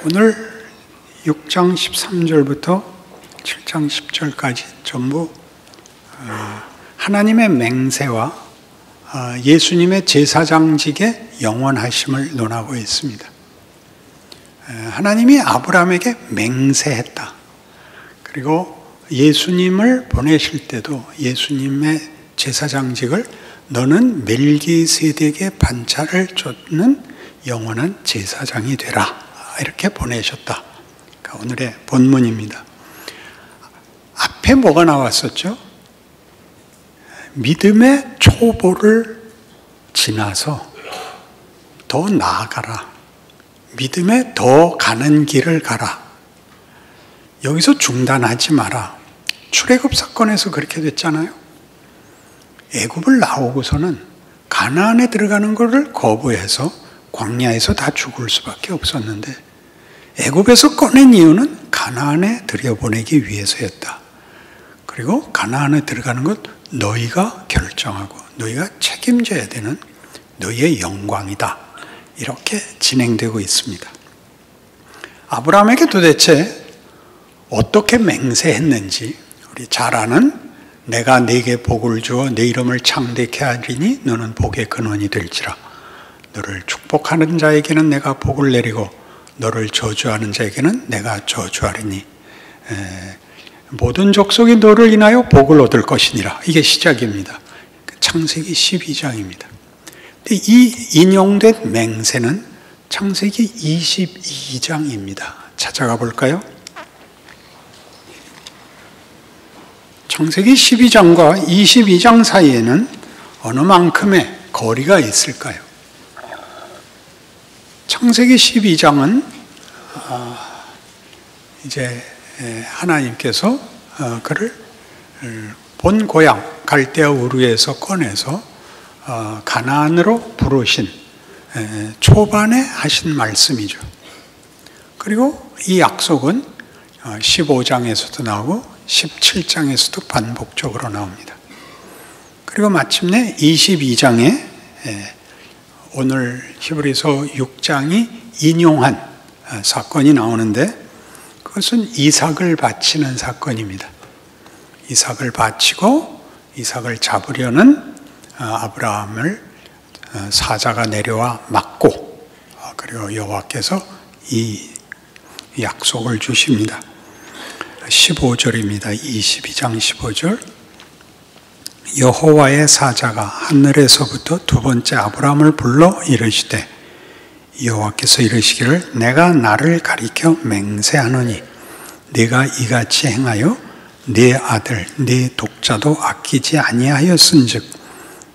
오늘 6장 13절부터 7장 10절까지 전부 하나님의 맹세와 예수님의 제사장직의 영원하심을 논하고 있습니다. 하나님이 아브라함에게 맹세했다. 그리고 예수님을 보내실 때도 예수님의 제사장직을 너는 멜기세덱의 반차를 쫓는 영원한 제사장이 되라. 이렇게 보내셨다. 그러니까 오늘의 본문입니다. 앞에 뭐가 나왔었죠? 믿음의 초보를 지나서 더 나아가라. 믿음에 더 가는 길을 가라. 여기서 중단하지 마라. 출애굽 사건에서 그렇게 됐잖아요. 애굽을 나오고서는 가나안에 들어가는 것을 거부해서 광야에서 다 죽을 수밖에 없었는데 애굽에서 꺼낸 이유는 가나안에 들여보내기 위해서였다. 그리고 가나안에 들어가는 것 너희가 결정하고 너희가 책임져야 되는 너희의 영광이다. 이렇게 진행되고 있습니다. 아브라함에게 도대체 어떻게 맹세했는지 우리 잘 아는 내가 네게 복을 주어 네 이름을 창대케 하리니 너는 복의 근원이 될지라. 너를 축복하는 자에게는 내가 복을 내리고 너를 저주하는 자에게는 내가 저주하리니 모든 족속이 너를 인하여 복을 얻을 것이니라. 이게 시작입니다. 창세기 12장입니다. 이 인용된 맹세는 창세기 22장입니다. 찾아가 볼까요? 창세기 12장과 22장 사이에는 어느 만큼의 거리가 있을까요? 창세기 12장은 이제 하나님께서 그를 본 고향 갈대아 우르에서 꺼내서 가나안으로 부르신 초반에 하신 말씀이죠. 그리고 이 약속은 15장에서도 나오고 17장에서도 반복적으로 나옵니다. 그리고 마침내 22장에 오늘 히브리서 6장이 인용한 사건이 나오는데 그것은 이삭을 바치는 사건입니다. 이삭을 바치고 이삭을 잡으려는 아브라함을 사자가 내려와 막고 그리고 여호와께서 이 약속을 주십니다. 15절입니다. 22장 15절. 여호와의 사자가 하늘에서부터 두 번째 아브라함을 불러 이르시되 여호와께서 이르시기를 내가 나를 가리켜 맹세하노니 네가 이같이 행하여 네 아들 네 독자도 아끼지 아니하였은즉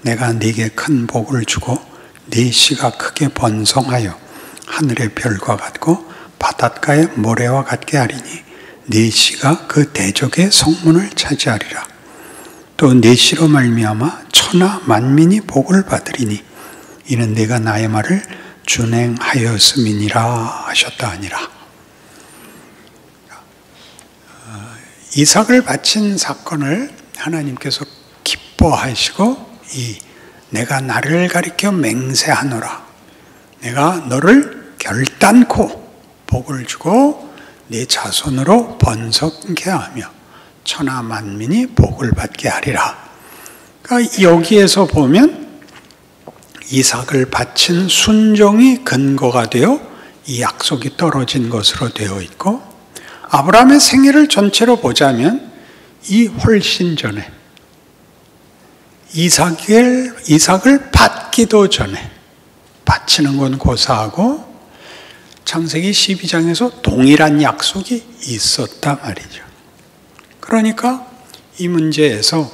내가 네게 큰 복을 주고 네 씨가 크게 번성하여 하늘의 별과 같고 바닷가의 모래와 같게 하리니 네 씨가 그 대적의 성문을 차지하리라. 또 네 씨로 말미암아 천하 만민이 복을 받으리니 이는 내가 나의 말을 준행하였음이니라 하셨다 하니라. 이삭을 바친 사건을 하나님께서 기뻐하시고 내가 나를 가리켜 맹세하노라. 내가 너를 결단코 복을 주고 네 자손으로 번성케 하며 천하 만민이 복을 받게 하리라. 그러니까 여기에서 보면 이삭을 바친 순종이 근거가 되어 이 약속이 떨어진 것으로 되어 있고 아브라함의 생애를 전체로 보자면 이 훨씬 전에 이삭을 받기도 전에 바치는 건 고사하고 창세기 12장에서 동일한 약속이 있었단 말이죠. 그러니까 이 문제에서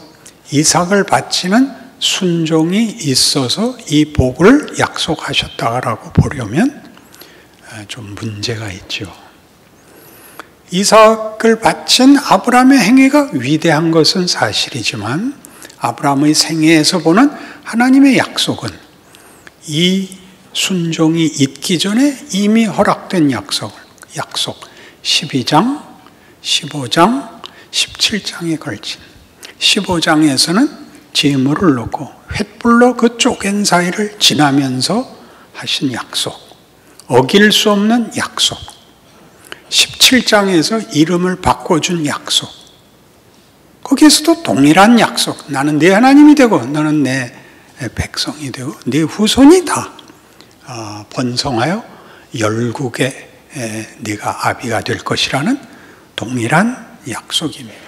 이삭을 바치는 순종이 있어서 이 복을 약속하셨다라고 보려면 좀 문제가 있죠. 이삭을 바친 아브라함의 행위가 위대한 것은 사실이지만 아브라함의 생애에서 보는 하나님의 약속은 이 순종이 있기 전에 이미 허락된 약속 12장, 15장, 17장에 걸친 15장에서는 재물을 놓고 횃불로 그 쪼갠 사이를 지나면서 하신 약속, 어길 수 없는 약속, 17장에서 이름을 바꿔준 약속. 거기에서도 동일한 약속. 나는 네 하나님이 되고 너는 내 백성이 되고 네 후손이 다 번성하여 열국에 네가 아비가 될 것이라는 동일한 약속입니다.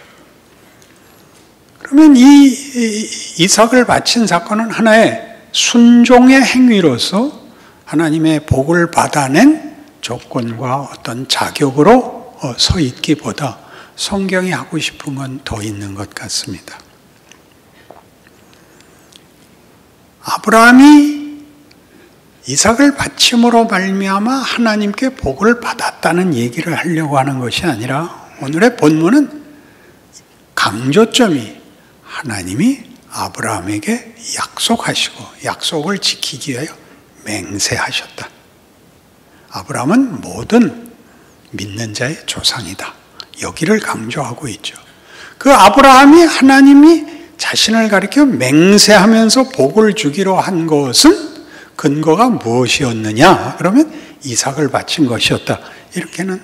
그러면 이 이삭을 바친 사건은 하나의 순종의 행위로서 하나님의 복을 받아낸 조건과 어떤 자격으로 서 있기보다 성경이 하고 싶은 건 더 있는 것 같습니다. 아브라함이 이삭을 바침으로 말미암아 하나님께 복을 받았다는 얘기를 하려고 하는 것이 아니라 오늘의 본문은 강조점이 하나님이 아브라함에게 약속하시고 약속을 지키기 위하여 맹세하셨다. 아브라함은 모든 믿는 자의 조상이다. 여기를 강조하고 있죠. 그 아브라함이 하나님이 자신을 가리켜 맹세하면서 복을 주기로 한 것은 근거가 무엇이었느냐? 그러면 이삭을 바친 것이었다. 이렇게는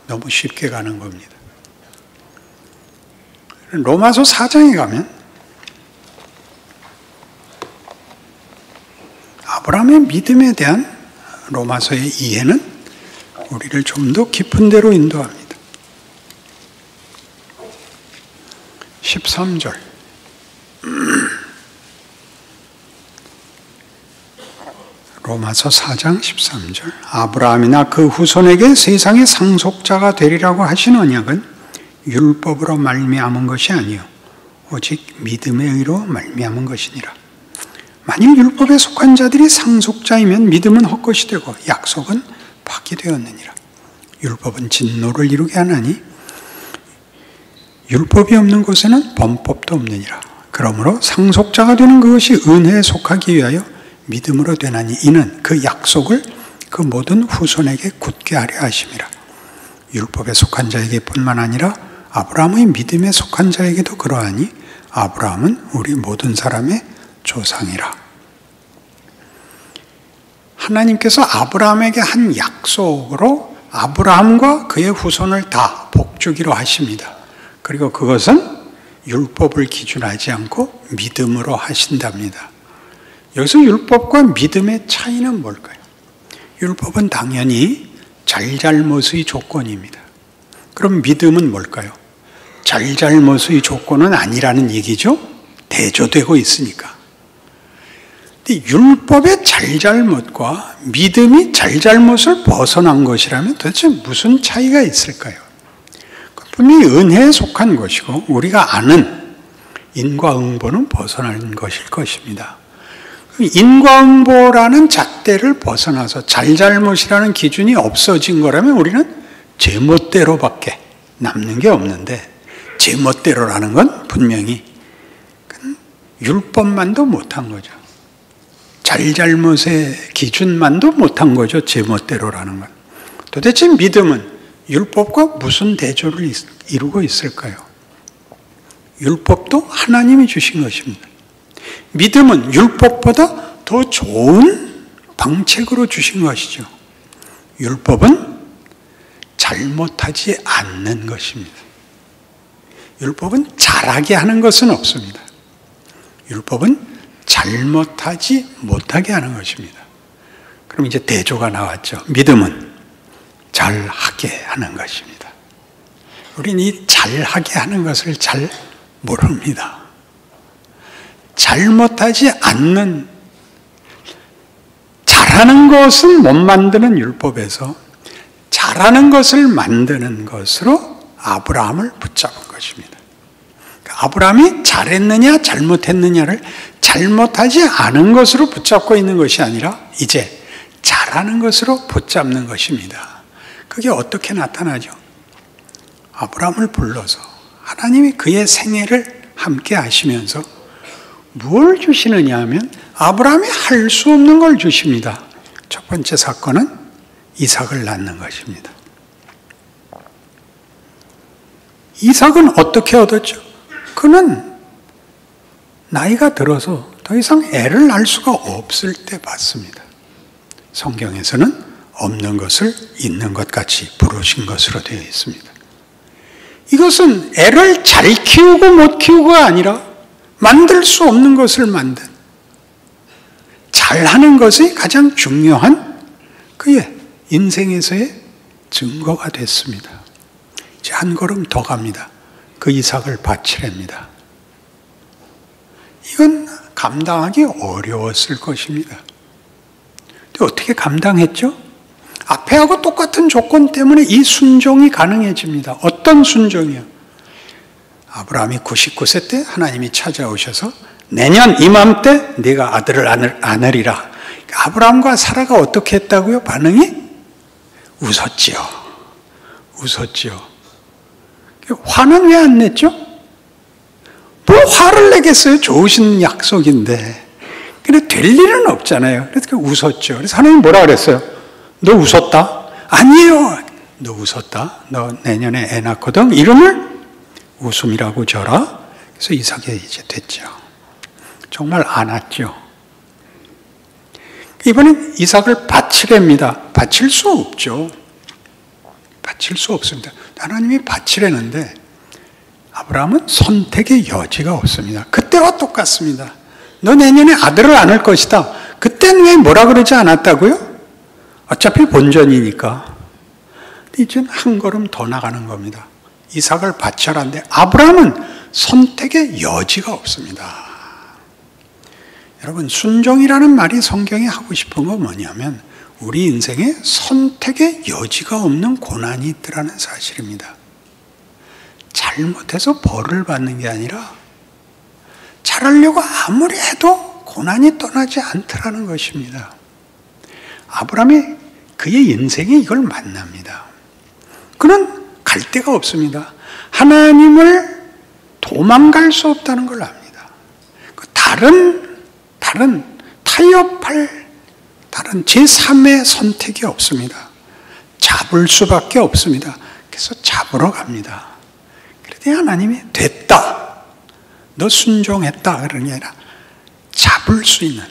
너무 쉽게 가는 겁니다. 로마서 4장에 가면 아브라함의 믿음에 대한 로마서의 이해는 우리를 좀 더 깊은 데로 인도합니다. 13절 로마서 4장 13절 아브라함이나 그 후손에게 세상의 상속자가 되리라고 하신 언약은 율법으로 말미암은 것이 아니요 오직 믿음의 의로 말미암은 것이니라. 만일 율법에 속한 자들이 상속자이면 믿음은 헛것이 되고 약속은 파기되었느니라. 율법은 진노를 이루게 하나니 율법이 없는 곳에는 범법도 없느니라. 그러므로 상속자가 되는 그것이 은혜에 속하기 위하여 믿음으로 되나니 이는 그 약속을 그 모든 후손에게 굳게 하려 하심이라. 율법에 속한 자에게 뿐만 아니라 아브라함의 믿음에 속한 자에게도 그러하니 아브라함은 우리 모든 사람의 조상이라. 하나님께서 아브라함에게 한 약속으로 아브라함과 그의 후손을 다 복주기로 하십니다. 그리고 그것은 율법을 기준하지 않고 믿음으로 하신답니다. 여기서 율법과 믿음의 차이는 뭘까요? 율법은 당연히 잘잘못의 조건입니다. 그럼 믿음은 뭘까요? 잘잘못의 조건은 아니라는 얘기죠. 대조되고 있으니까. 근데 율법의 잘잘못과 믿음이 잘잘못을 벗어난 것이라면 도대체 무슨 차이가 있을까요? 분명히 은혜에 속한 것이고 우리가 아는 인과응보는 벗어난 것일 것입니다. 인과응보라는 잣대를 벗어나서 잘잘못이라는 기준이 없어진 거라면 우리는 제멋대로밖에 남는 게 없는데 제멋대로라는 건 분명히 율법만도 못한 거죠. 잘잘못의 기준만도 못한 거죠. 제멋대로라는 건. 도대체 믿음은 율법과 무슨 대조를 이루고 있을까요? 율법도 하나님이 주신 것입니다. 믿음은 율법보다 더 좋은 방책으로 주신 것이죠. 율법은 잘못하지 않는 것입니다. 율법은 잘하게 하는 것은 없습니다. 율법은 잘못하지 못하게 하는 것입니다. 그럼 이제 대조가 나왔죠. 믿음은 잘하게 하는 것입니다. 우리는 이 잘하게 하는 것을 잘 모릅니다. 잘못하지 않는, 잘하는 것은 못 만드는 율법에서 잘하는 것을 만드는 것으로 아브라함을 붙잡은 것입니다. 아브라함이 잘했느냐 잘못했느냐를 잘못하지 않은 것으로 붙잡고 있는 것이 아니라 이제 잘하는 것으로 붙잡는 것입니다. 그게 어떻게 나타나죠? 아브라함을 불러서 하나님이 그의 생애를 함께 하시면서 뭘 주시느냐 하면 아브라함이 할 수 없는 걸 주십니다. 첫 번째 사건은 이삭을 낳는 것입니다. 이삭은 어떻게 얻었죠? 그는 나이가 들어서 더 이상 애를 낳을 수가 없을 때 받습니다. 성경에서는 없는 것을 있는 것 같이 부르신 것으로 되어 있습니다. 이것은 애를 잘 키우고 못 키우고가 아니라 만들 수 없는 것을 만든, 잘하는 것이 가장 중요한 그의 인생에서의 증거가 됐습니다. 이제 한 걸음 더 갑니다. 그 이삭을 바치랍니다. 이건 감당하기 어려웠을 것입니다. 근데 어떻게 감당했죠? 앞에 하고 똑같은 조건 때문에 이 순종이 가능해집니다. 어떤 순종이요? 아브라함이 99세 때 하나님이 찾아오셔서 내년 이맘때 네가 아들을 안으리라. 아브라함과 사라가 어떻게 했다고요? 반응이? 웃었지요. 웃었지요. 화는 왜 안 냈죠? 뭘 화를 내겠어요? 좋으신 약속인데. 근데 될 일은 없잖아요. 그래서 웃었죠. 그래서 하나님 뭐라 그랬어요? 너 웃었다? 아니에요. 너 웃었다. 너 내년에 애 낳거든. 이름을 웃음이라고 줘라. 그래서 이삭이 이제 됐죠. 정말 안았죠. 이번엔 이삭을 바치랍니다. 바칠 수 없죠. 바칠 수 없습니다. 하나님이 바치라는데 아브라함은 선택의 여지가 없습니다. 그때와 똑같습니다. 너 내년에 아들을 안을 것이다. 그때는 왜 뭐라 그러지 않았다고요? 어차피 본전이니까. 이제는 한 걸음 더 나가는 겁니다. 이삭을 바쳐라는데 아브라함은 선택의 여지가 없습니다. 여러분, 순종이라는 말이 성경이 하고 싶은 건 뭐냐면 우리 인생에 선택의 여지가 없는 고난이 있더라는 사실입니다. 잘못해서 벌을 받는 게 아니라 잘하려고 아무리 해도 고난이 떠나지 않더라는 것입니다. 아브라함이 그의 인생에 이걸 만납니다. 그는 갈 데가 없습니다. 하나님을 도망갈 수 없다는 걸 압니다. 타협할 다른 제3의 선택이 없습니다. 잡을 수밖에 없습니다. 그래서 잡으러 갑니다. 그랬더니 하나님이 됐다. 너 순종했다. 그러는 게 아니라 잡을 수 있는,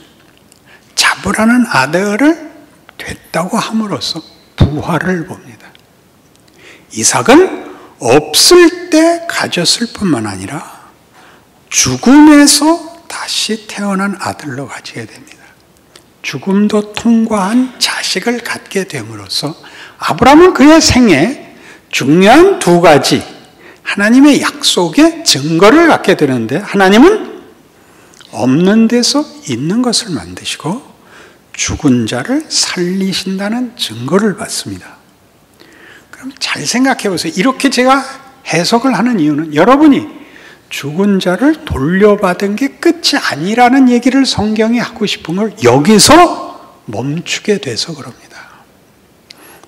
잡으라는 아들을 됐다고 함으로써 부활을 봅니다. 이삭은 없을 때 가졌을 뿐만 아니라 죽음에서 다시 태어난 아들로 가지게 됩니다. 죽음도 통과한 자식을 갖게 됨으로써 아브라함은 그의 생에 중요한 두 가지 하나님의 약속의 증거를 갖게 되는데, 하나님은 없는 데서 있는 것을 만드시고 죽은 자를 살리신다는 증거를 받습니다. 그럼 잘 생각해 보세요. 이렇게 제가 해석을 하는 이유는 여러분이 죽은 자를 돌려받은 게 끝이 아니라는 얘기를 성경이 하고 싶은 걸 여기서 멈추게 돼서 그럽니다.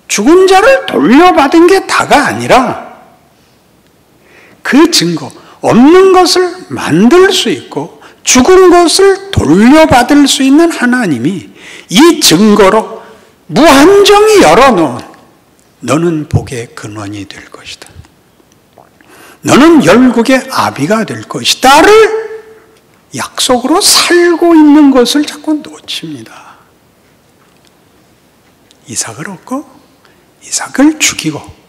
죽은 자를 돌려받은 게 다가 아니라 그 증거, 없는 것을 만들 수 있고 죽은 것을 돌려받을 수 있는 하나님이 이 증거로 무한정히 열어놓은 너는 복의 근원이 될 것이다. 너는 열국의 아비가 될 것이다를 약속으로 살고 있는 것을 자꾸 놓칩니다. 이삭을 얻고 이삭을 죽이고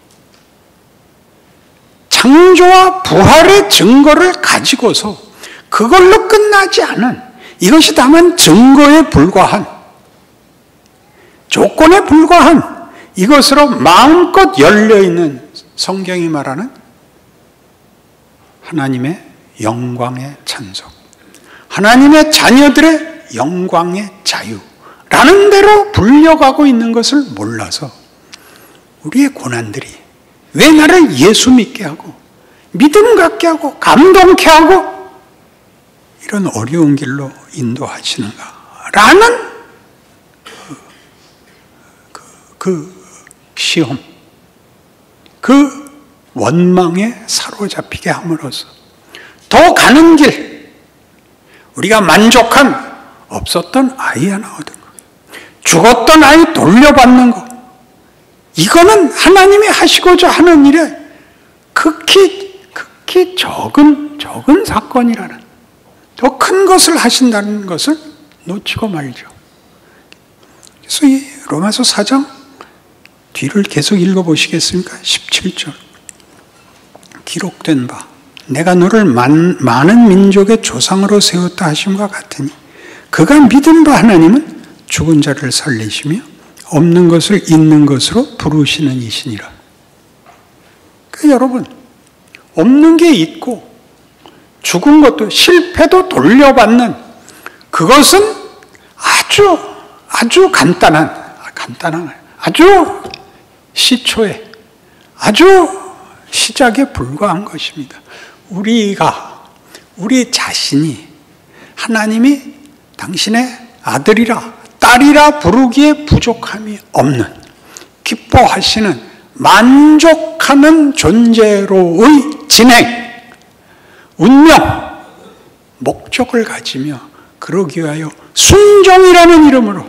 창조와 부활의 증거를 가지고서 그걸로 끝나지 않은, 이것이 다만 증거에 불과한, 조건에 불과한 이것으로 마음껏 열려있는 성경이 말하는 하나님의 영광의 찬송, 하나님의 자녀들의 영광의 자유라는 대로 불려가고 있는 것을 몰라서 우리의 고난들이 왜 나를 예수 믿게 하고 믿음 갖게 하고 감동케 하고 이런 어려운 길로 인도하시는가 라는 그 시험, 그 원망에 사로잡히게 함으로써 더 가는 길, 우리가 만족한 없었던 아이 하나 얻은 것, 죽었던 아이 돌려받는 것, 이거는 하나님이 하시고자 하는 일에 극히 적은 사건이라는, 더 큰 것을 하신다는 것을 놓치고 말죠. 그래서 이 로마서 4장 뒤를 계속 읽어보시겠습니까? 17절. 기록된 바 내가 너를 많은 민족의 조상으로 세웠다 하심과 같으니 그가 믿은 바 하나님은 죽은 자를 살리시며 없는 것을 있는 것으로 부르시는 이시니라. 그러니까 여러분, 없는 게 있고 죽은 것도 실패도 돌려받는 그것은 아주 간단한 아주 시초에 아주 시작에 불과한 것입니다. 우리 자신이 하나님이 당신의 아들이라 딸이라 부르기에 부족함이 없는, 기뻐하시는, 만족하는 존재로의 진행, 운명, 목적을 가지며 그러기 위하여 순종이라는 이름으로,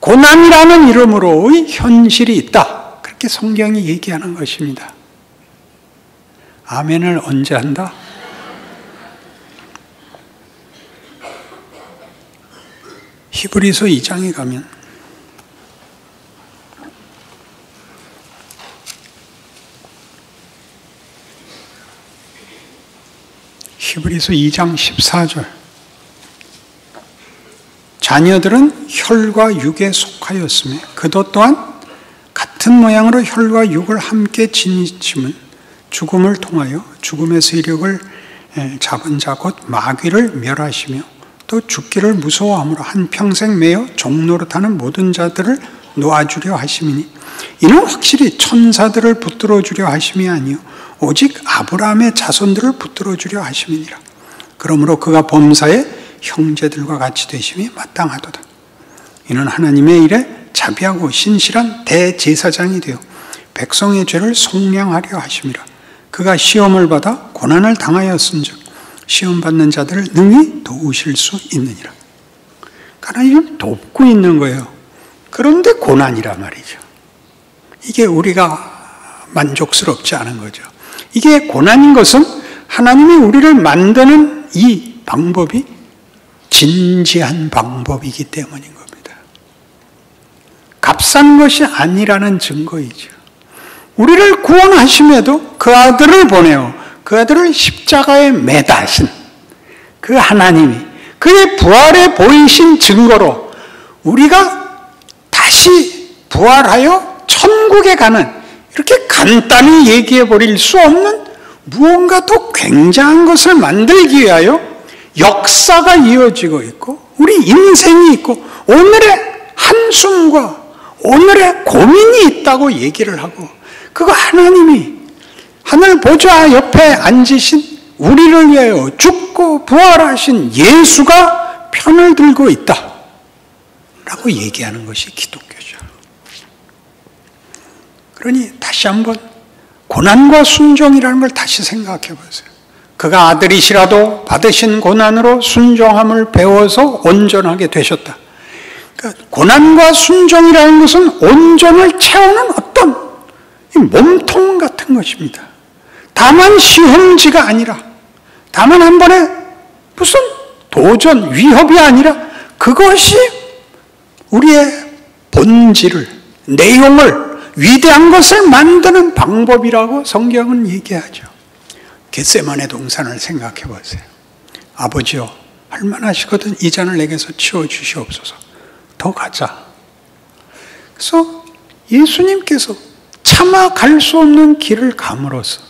고난이라는 이름으로의 현실이 있다. 그렇게 성경이 얘기하는 것입니다. 아멘을 언제 한다? 히브리서 2장에 가면 히브리서 2장 14절. 자녀들은 혈과 육에 속하였으며 그도 또한 같은 모양으로 혈과 육을 함께 지니침은 죽음을 통하여 죽음의 세력을 잡은 자 곧 마귀를 멸하시며 또 죽기를 무서워함으로 한평생 매여 종노릇하는 모든 자들을 놓아주려 하심이니 이는 확실히 천사들을 붙들어 주려 하심이 아니요 오직 아브라함의 자손들을 붙들어 주려 하심이니라. 그러므로 그가 범사에 형제들과 같이 되심이 마땅하도다. 이는 하나님의 일에 자비하고 신실한 대제사장이 되어 백성의 죄를 속량하려 하심이라. 그가 시험을 받아 고난을 당하였은즉 시험받는 자들을 능히 도우실 수 있느니라. 하나님을 돕고 있는 거예요. 그런데 고난이란 말이죠. 이게 우리가 만족스럽지 않은 거죠. 이게 고난인 것은 하나님이 우리를 만드는 이 방법이 진지한 방법이기 때문인 겁니다. 값싼 것이 아니라는 증거이죠. 우리를 구원하심에도 그 아들을 보내어 그 아들을 십자가에 매다신 그 하나님이 그의 부활에 보이신 증거로 우리가 다시 부활하여 천국에 가는, 이렇게 간단히 얘기해 버릴 수 없는 무언가 더 굉장한 것을 만들기 위하여 역사가 이어지고 있고 우리 인생이 있고 오늘의 한숨과 오늘의 고민이 있다고 얘기를 하고, 그거 하나님이 하늘 보좌 옆에 앉으신 우리를 위하여 죽고 부활하신 예수가 편을 들고 있다 라고 얘기하는 것이 기독교죠. 그러니 다시 한번 고난과 순종이라는 걸 다시 생각해 보세요. 그가 아들이시라도 받으신 고난으로 순종함을 배워서 온전하게 되셨다. 그러니까 고난과 순종이라는 것은 온전을 채우는 어떤 몸통 같은 것입니다. 다만 시험지가 아니라, 다만 한 번에 무슨 도전, 위협이 아니라 그것이 우리의 본질을, 내용을, 위대한 것을 만드는 방법이라고 성경은 얘기하죠. 겟세마네 동산을 생각해 보세요. 아버지여, 할만하시거든 이 잔을 내게서 치워주시옵소서. 더 가자. 그래서 예수님께서 차마 갈 수 없는 길을 감으로써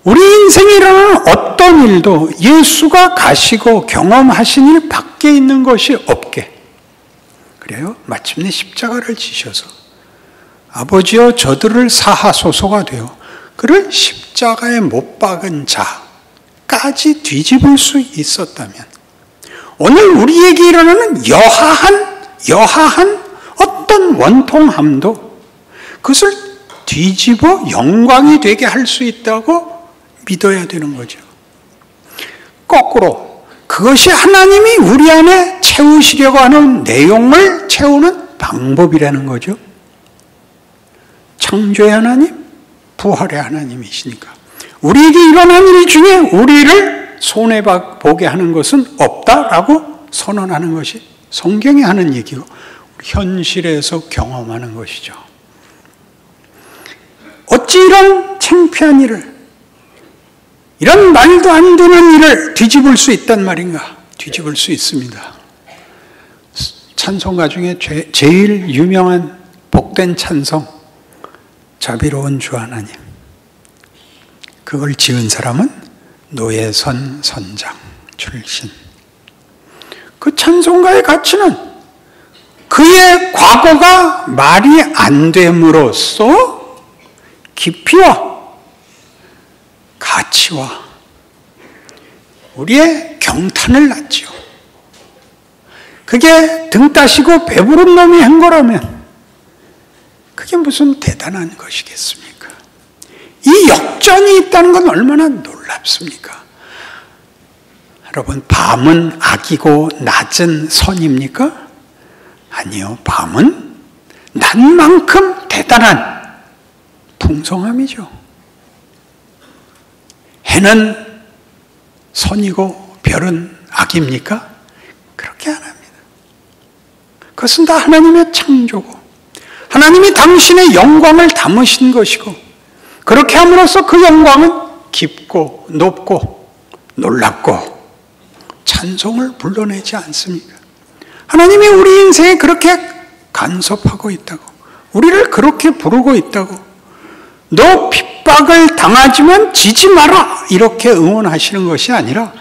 우리 인생에 일어나는 어떤 일도 예수가 가시고 경험하신 일 밖에 있는 것이 없게, 그래요? 마침내 십자가를 지셔서 아버지여 저들을 사하소서가 되어 그를 십자가에 못 박은 자까지 뒤집을 수 있었다면 오늘 우리에게 일어나는 여하한 어떤 원통함도 그것을 뒤집어 영광이 되게 할 수 있다고 믿어야 되는 거죠. 거꾸로 그것이 하나님이 우리 안에 채우시려고 하는 내용을 채우는 방법이라는 거죠. 창조의 하나님, 부활의 하나님이시니까 우리에게 일어난 일 중에 우리를 손해보게 하는 것은 없다라고 선언하는 것이 성경이 하는 얘기고, 현실에서 경험하는 것이죠. 어찌 이런 창피한 일을, 이런 말도 안 되는 일을 뒤집을 수 있단 말인가? 뒤집을 수 있습니다. 찬송가 중에 제일 유명한 복된 찬송, 자비로운 주 하나님. 그걸 지은 사람은 노예선 선장 출신. 그 찬송가의 가치는 그의 과거가 말이 안 됨으로써 깊이와 가치와 우리의 경탄을 낳지요. 그게 등 따시고 배부른 놈이 한 거라면 그게 무슨 대단한 것이겠습니까? 이 역전이 있다는 건 얼마나 놀랍습니까? 여러분, 밤은 악이고 낮은 선입니까? 아니요. 밤은 낮만큼 대단한 풍성함이죠. 해는 선이고 별은 악입니까? 그렇게 안 합니다. 그것은 다 하나님의 창조고 하나님이 당신의 영광을 담으신 것이고 그렇게 함으로써 그 영광은 깊고 높고 놀랍고 찬송을 불러내지 않습니까? 하나님이 우리 인생에 그렇게 간섭하고 있다고, 우리를 그렇게 부르고 있다고, 너 핍박을 당하지만 지지 마라 이렇게 응원하시는 것이 아니라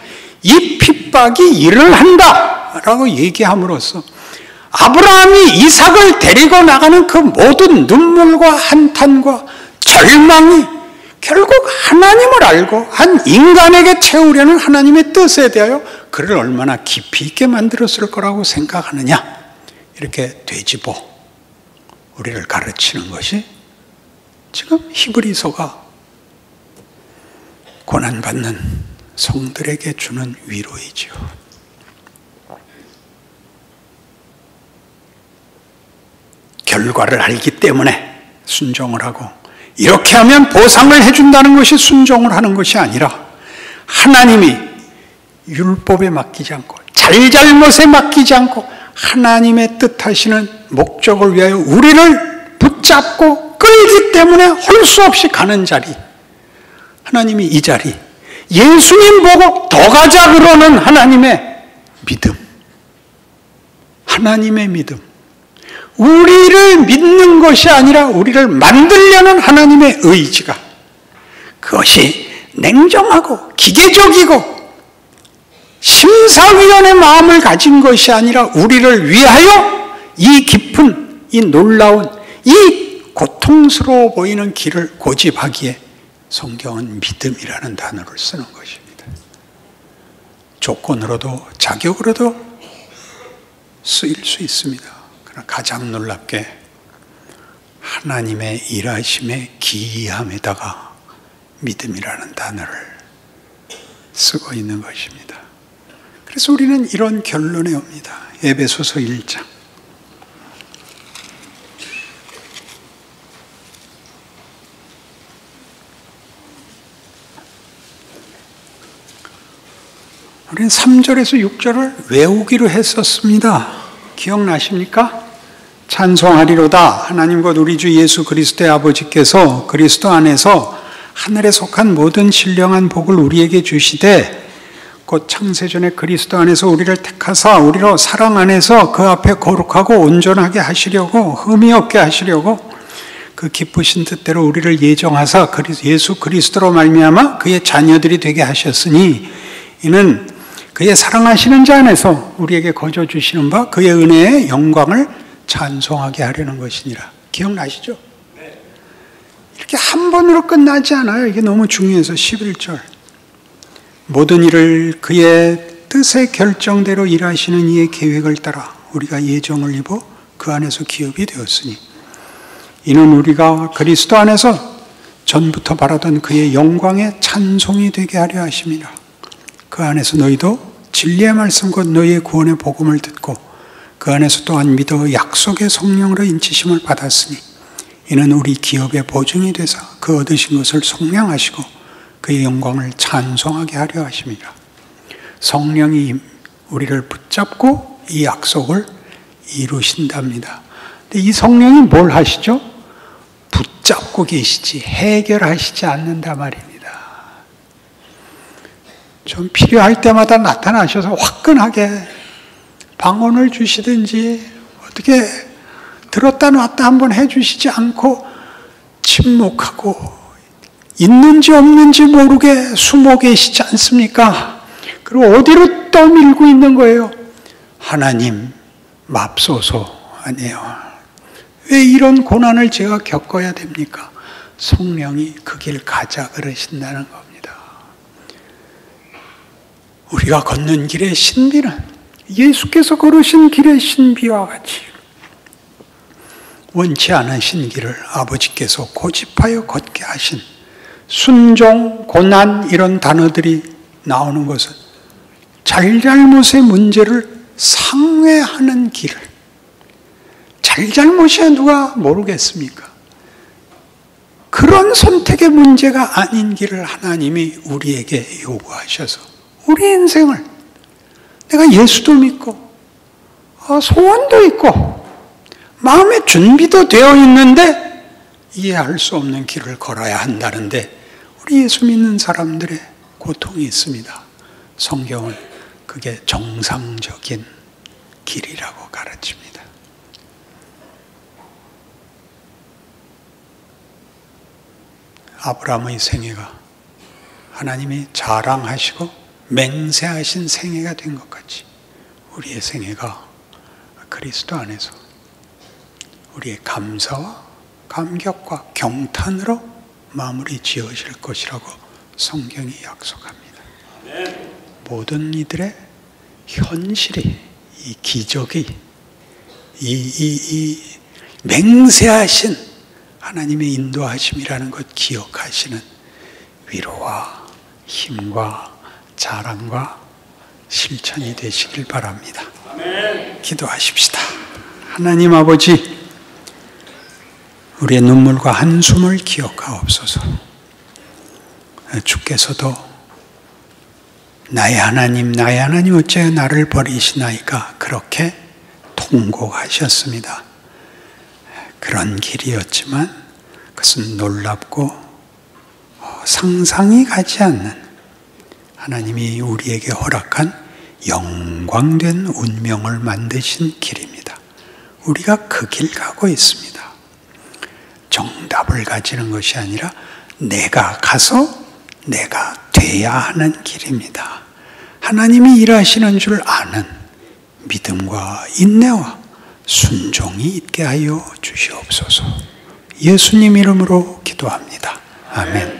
이 핍박이 일을 한다 라고 얘기함으로써 아브라함이 이삭을 데리고 나가는 그 모든 눈물과 한탄과 절망이 결국 하나님을 알고 한 인간에게 채우려는 하나님의 뜻에 대하여 그를 얼마나 깊이 있게 만들었을 거라고 생각하느냐, 이렇게 되짚어 우리를 가르치는 것이 지금 히브리서가 고난받는 성들에게 주는 위로이지요. 결과를 알기 때문에 순종을 하고 이렇게 하면 보상을 해준다는 것이 순종을 하는 것이 아니라 하나님이 율법에 맡기지 않고 잘잘못에 맡기지 않고 하나님의 뜻하시는 목적을 위하여 우리를 붙잡고 끌기 때문에 할 수 없이 가는 자리, 하나님이 이 자리, 예수님 보고 더 가자 그러는 하나님의 믿음, 하나님의 믿음, 우리를 믿는 것이 아니라 우리를 만들려는 하나님의 의지가, 그것이 냉정하고 기계적이고 심사위원의 마음을 가진 것이 아니라 우리를 위하여 이 깊은, 이 놀라운, 이 고통스러워 보이는 길을 고집하기에 성경은 믿음이라는 단어를 쓰는 것입니다. 조건으로도 자격으로도 쓰일 수 있습니다. 그러나 가장 놀랍게 하나님의 일하심의 기이함에다가 믿음이라는 단어를 쓰고 있는 것입니다. 그래서 우리는 이런 결론에 옵니다. 에베소서 1장. 우리는 3절에서 6절을 외우기로 했었습니다. 기억나십니까? 찬송하리로다 하나님 곧 우리 주 예수 그리스도의 아버지께서 그리스도 안에서 하늘에 속한 모든 신령한 복을 우리에게 주시되 곧 창세전에 그리스도 안에서 우리를 택하사 우리로 사랑 안에서 그 앞에 거룩하고 온전하게 하시려고 흠이 없게 하시려고 그 기쁘신 뜻대로 우리를 예정하사 예수 그리스도로 말미암아 그의 자녀들이 되게 하셨으니 이는 그의 사랑하시는 자 안에서 우리에게 거저 주시는 바 그의 은혜의 영광을 찬송하게 하려는 것이니라. 기억나시죠? 이렇게 한 번으로 끝나지 않아요. 이게 너무 중요해서 11절. 모든 일을 그의 뜻의 결정대로 일하시는 이의 계획을 따라 우리가 예정을 입어 그 안에서 기업이 되었으니 이는 우리가 그리스도 안에서 전부터 바라던 그의 영광의 찬송이 되게 하려 하심이라. 그 안에서 너희도 진리의 말씀 곧 너희의 구원의 복음을 듣고 그 안에서 또한 믿어 약속의 성령으로 인치심을 받았으니 이는 우리 기업의 보증이 되사 그 얻으신 것을 속량하시고 그의 영광을 찬송하게 하려 하심이라. 성령이 우리를 붙잡고 이 약속을 이루신답니다. 근데 이 성령이 뭘 하시죠? 붙잡고 계시지 해결하시지 않는다 말입니다. 좀 필요할 때마다 나타나셔서 화끈하게 방언을 주시든지 어떻게 들었다 놨다 한번 해주시지 않고 침묵하고 있는지 없는지 모르게 숨어 계시지 않습니까? 그리고 어디로 떠밀고 있는 거예요? 하나님 맙소서 아니에요. 왜 이런 고난을 제가 겪어야 됩니까? 성령이 그 길 가자 그러신다는 겁니다. 우리가 걷는 길의 신비는 예수께서 걸으신 길의 신비와 같이 원치 않은 신길을 아버지께서 고집하여 걷게 하신 순종, 고난 이런 단어들이 나오는 것은 잘잘못의 문제를 상회하는 길을 잘잘못이야 누가 모르겠습니까? 그런 선택의 문제가 아닌 길을 하나님이 우리에게 요구하셔서 우리 인생을 내가 예수도 믿고 소원도 있고 마음의 준비도 되어 있는데 이해할 수 없는 길을 걸어야 한다는데 우리 예수 믿는 사람들의 고통이 있습니다. 성경은 그게 정상적인 길이라고 가르칩니다. 아브라함의 생애가 하나님이 자랑하시고 맹세하신 생애가 된 것 같이 우리의 생애가 그리스도 안에서 우리의 감사와 감격과 경탄으로 마무리 지어질 것이라고 성경이 약속합니다. 모든 이들의 현실이 이 기적이 이 맹세하신 하나님의 인도하심이라는 것 기억하시는 위로와 힘과 자랑과 실천이 되시길 바랍니다. 기도하십시다. 하나님 아버지, 우리의 눈물과 한숨을 기억하옵소서. 주께서도 나의 하나님 어찌하여 나를 버리시나이까 그렇게 통곡하셨습니다. 그런 길이었지만 그것은 놀랍고 상상이 가지 않는 하나님이 우리에게 허락한 영광된 운명을 만드신 길입니다. 우리가 그 길 가고 있습니다. 정답을 가지는 것이 아니라 내가 가서 내가 돼야 하는 길입니다. 하나님이 일하시는 줄 아는 믿음과 인내와 순종이 있게 하여 주시옵소서. 예수님 이름으로 기도합니다. 아멘.